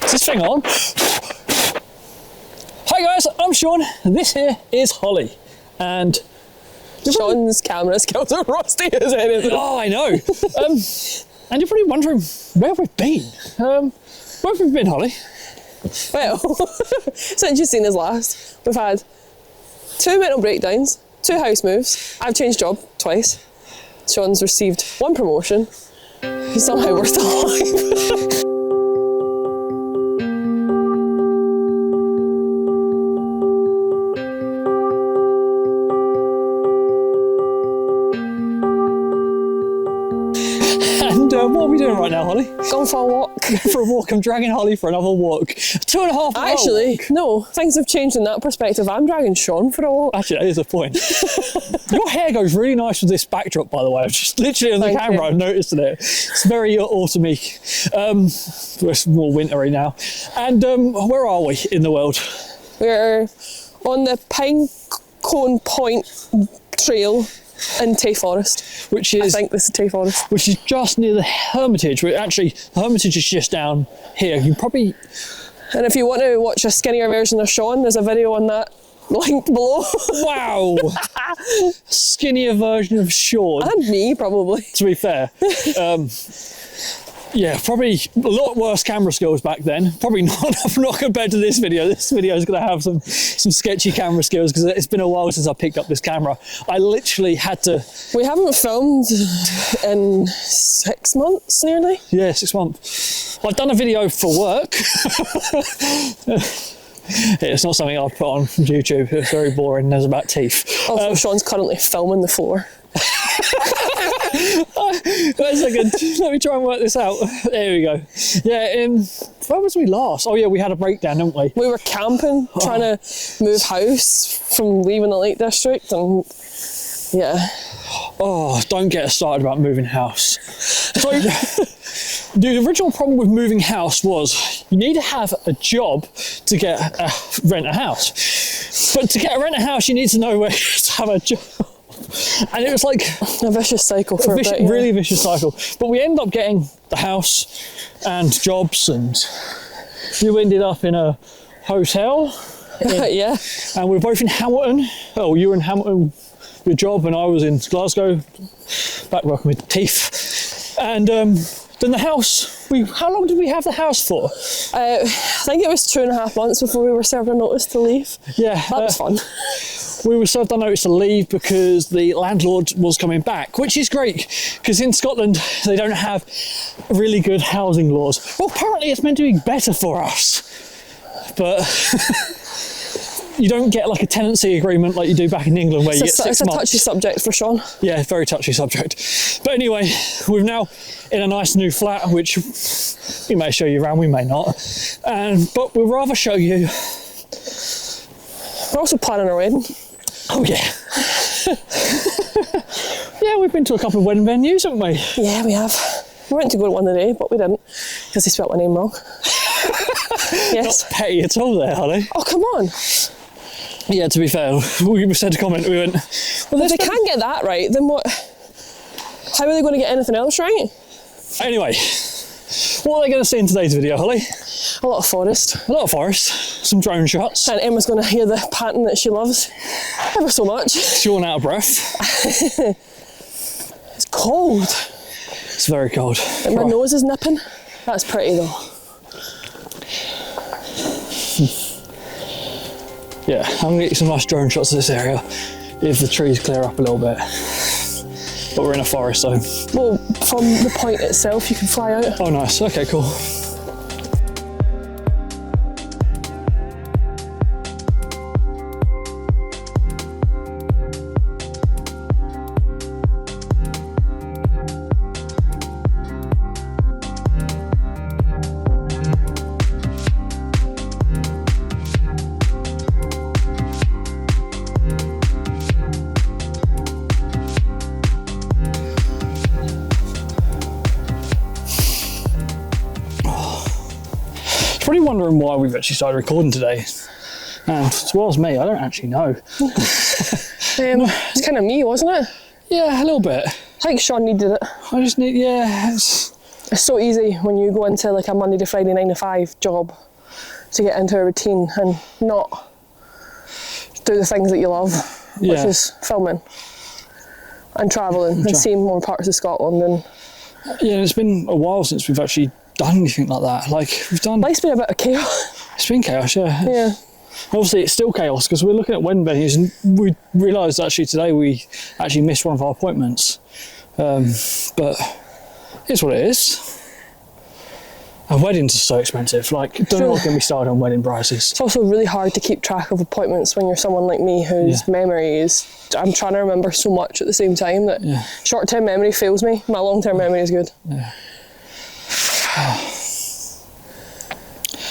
Is this thing on? Hi guys, I'm Sean, and this here is Holly. And Sean's camera skills are rusty as anything. oh, I know. And you're probably wondering where we've been. Where have we been, Holly? Well, since you've seen us last, we've had 2 mental breakdowns, 2 house moves. I've changed job twice. Sean's received 1 promotion. He's somehow we're still alive. What are we doing right now, Holly? Going for a walk. For a walk. I'm dragging Holly for another walk. 2.5 hours. Actually, no, things have changed in that perspective. I'm dragging Sean for a walk. Actually, that is a point. Your hair goes really nice with this backdrop, by the way. I've just literally on the camera, I've noticed it. It's very autumny. It's more wintry now. And where are we in the world? We're on the Pinecone Point Trail in Tay Forest. Which is, I think this is Tay Forest. Which is just near the Hermitage. Actually, the Hermitage is just down here. You probably... And if you want to watch a skinnier version of Sean, there's a video on that linked below. Wow! Skinnier version of Sean. And me, probably. To be fair. Yeah, probably a lot worse camera skills back then. Probably not compared to this video. This video is going to have some sketchy camera skills because it's been a while since I picked up this camera. I literally had to... We haven't filmed in 6 months, nearly. Yeah, 6 months. I've done a video for work. It's not something I'd put on YouTube. It's very boring. There's about teeth. Also, Sean's currently filming the floor. Wait a second, let me try and work this out. There we go. Yeah, where was we last? Oh yeah, we had a breakdown, didn't we? We were camping, trying to move house from leaving the Lake District, and yeah. Oh, don't get us started about moving house. So, the original problem with moving house was you need to have a job to rent a house. But to rent a house, you need to know where to have a job. And it was like a vicious cycle for a bit, yeah. Really vicious cycle. But we ended up getting the house and jobs, and you ended up in a hotel. Yeah. And we were both in Hamilton. Oh, you were in Hamilton, your job, and I was in Glasgow, back working with teeth. And then the house, how long did we have the house for? I think it was 2.5 months before we were served a notice to leave. Yeah. That was fun. We were served a notice to leave because the landlord was coming back, which is great, because in Scotland they don't have really good housing laws. Well, apparently it's meant to be better for us, but you don't get like a tenancy agreement like you do back in England where you get 6 months. It's a touchy subject for Sean. Yeah, very touchy subject. But anyway, we're now in a nice new flat, which we may show you around, we may not. But we'd rather show you. We're also planning our wedding. Oh yeah. Yeah, we've been to a couple of wedding venues, haven't we? Yeah, we have. We went to go to one today, but we didn't, because they spelled my name wrong. Yes. Not petty at all there, Holly. Oh, come on. Yeah, to be fair, we said a comment, we went... Well, if they can't get that right, then what? How are they going to get anything else right? Anyway, what are they going to see in today's video, Holly? A lot of forest. A lot of forest, some drone shots. And Emma's going to hear the panting that she loves ever so much. She's all out of breath. It's cold. It's very cold. And my nose is nipping. That's pretty though. Yeah, I'm going to get some nice drone shots of this area if the trees clear up a little bit. But we're in a forest, so... Well, from the point itself, you can fly out. Oh, nice. Okay, cool. Probably wondering why we've actually started recording today. And as well as me, I don't actually know. It's kind of me, wasn't it? Yeah, a little bit. I think Sean needed it. I just need, yeah. It's so easy when you go into like a Monday to Friday 9 to 5 job to get into a routine and not do the things that you love, which is filming and travelling and seeing more parts of Scotland. And yeah, it's been a while since we've actually done anything like that. Like we've done. Life's been a bit of chaos. It's been chaos, yeah. Yeah. Obviously, it's still chaos because we're looking at wedding venues, and we realised actually today we actually missed one of our appointments. But it's what it is. And weddings are so expensive. Like, don't know what can be started on wedding prices. It's also really hard to keep track of appointments when you're someone like me whose memory is. I'm trying to remember so much at the same time that short-term memory fails me. My long-term memory is good. Yeah.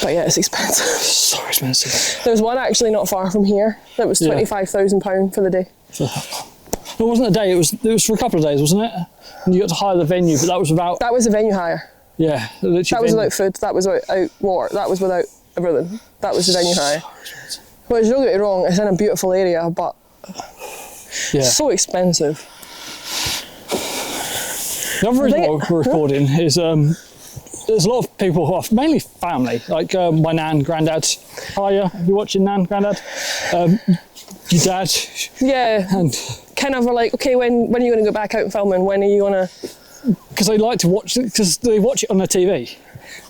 But yeah, it's expensive. So expensive. There's one actually not far from here that was £25,000 for the day. It wasn't a day. It was for a couple of days, wasn't it? And you got to hire the venue, but that was without. That was a venue hire. Yeah, that was without food. That was without water. That was without everything. That was the venue hire. Which, don't get me wrong, it's in a beautiful area, but so expensive. The other reason why we're recording is there's a lot of people who are mainly family, like my nan, granddad. Hiya, are you watching, nan, granddad? Your dad. Yeah. And kind of are like, okay, when are you going to go back out and filming? When are you going to? Because they like to watch it, because they watch it on the TV,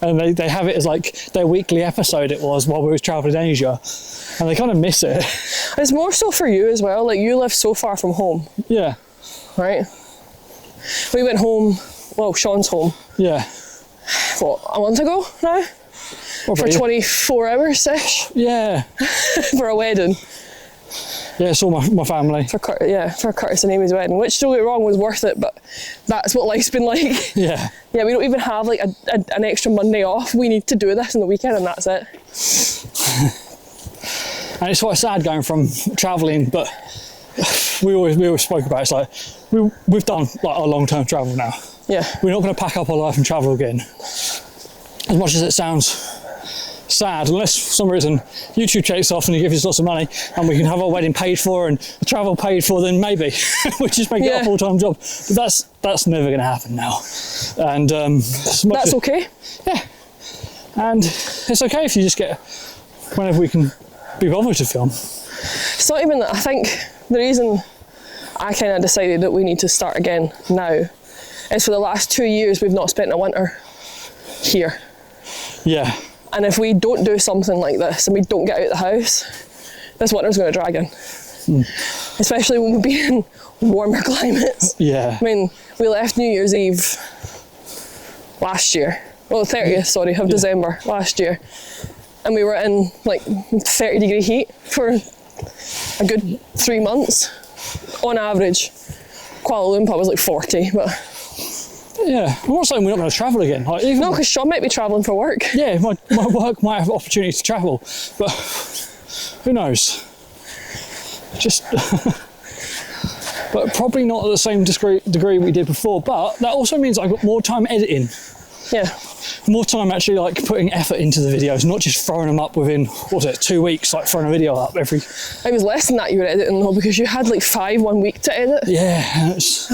and they have it as like their weekly episode. It was while we were travelling in Asia, and they kind of miss it. It's more so for you as well. Like, you live so far from home. Yeah. Right. We went home. Well, Sean's home. Yeah. What, a month ago now? For 24 hours ish. Yeah. For a wedding. Yeah, saw my family. For Curtis and Amy's wedding, which, don't get me wrong, was worth it, but that's what life's been like. Yeah. Yeah, we don't even have like an extra Monday off. We need to do this on the weekend, and that's it. And it's quite sad going from travelling, but we always spoke about it. It's like we've done like our long-term travel now. Yeah. We're not going to pack up our life and travel again. As much as it sounds sad, unless for some reason YouTube takes off and he gives us lots of money and we can have our wedding paid for and the travel paid for, then maybe we just make it a full-time job. But that's never going to happen now. And that's okay. Yeah. And it's okay if you just get whenever we can be bothered to film. It's not even that. I think the reason I kind of decided that we need to start again now is for the last 2 years we've not spent a winter here. Yeah. And if we don't do something like this and we don't get out of the house, this winter's going to drag in. Especially when we've been in warmer climates. Yeah. I mean, we left New Year's Eve last year. Well, 30th, of December last year. And we were in like 30-degree heat for a good 3 months. On average, Kuala Lumpur was like 40, but... Yeah, I'm not saying we're not going to travel again. Like, no, because Sean might be travelling for work. Yeah, my work might have opportunity to travel, but who knows? Just, but probably not at the same degree we did before. But that also means I've got more time editing. Yeah. More time actually like putting effort into the videos, not just throwing them up within, what was it, 2 weeks, like throwing a video up every... It was less than that you were editing though, because you had like 5 1 week to edit. Yeah, it's...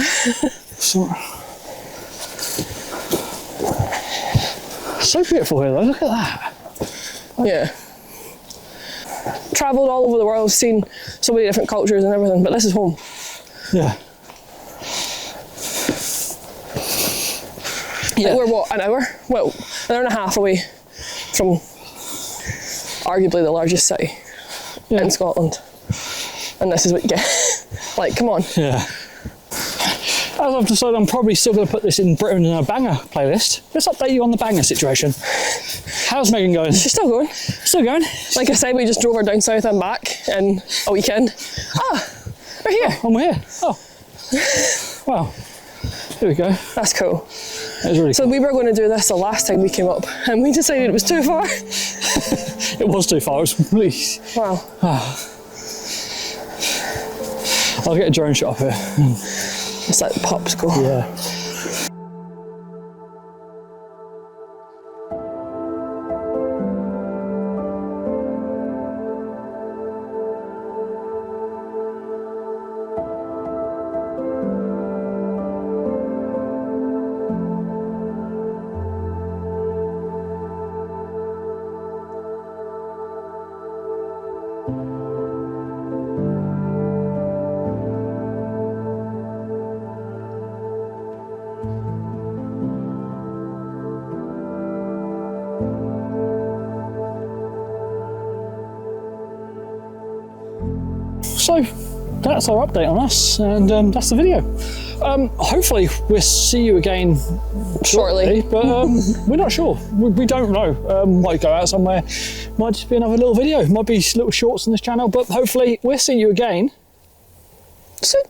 So beautiful here though, look at that. Yeah. Travelled all over the world, seen so many different cultures and everything, but this is home. Yeah. Yeah. Like, we're what, an hour? Well, an hour and a half away from arguably the largest city in Scotland. And this is what you get. Like, come on. Yeah. As I've decided, I'm probably still going to put this in Britain in a banger playlist. Let's update you on the banger situation. How's Megan going? She's still going. Still going. Like I said, we just drove her down south and back in a weekend. Ah, we're here. Oh, and we're here. Oh. Wow. Here we go. That's cool. That was really cool. We were going to do this the last time we came up, and we decided it was too far. It was too far. It was really... Wow. I'll get a drone shot of here. It's like the pops go. Yeah. so that's our update on us, and that's the video. Hopefully we'll see you again shortly, but we're not sure. We don't know. Might go out somewhere, might just be another little video, might be little shorts on this channel, but hopefully we'll see you again soon.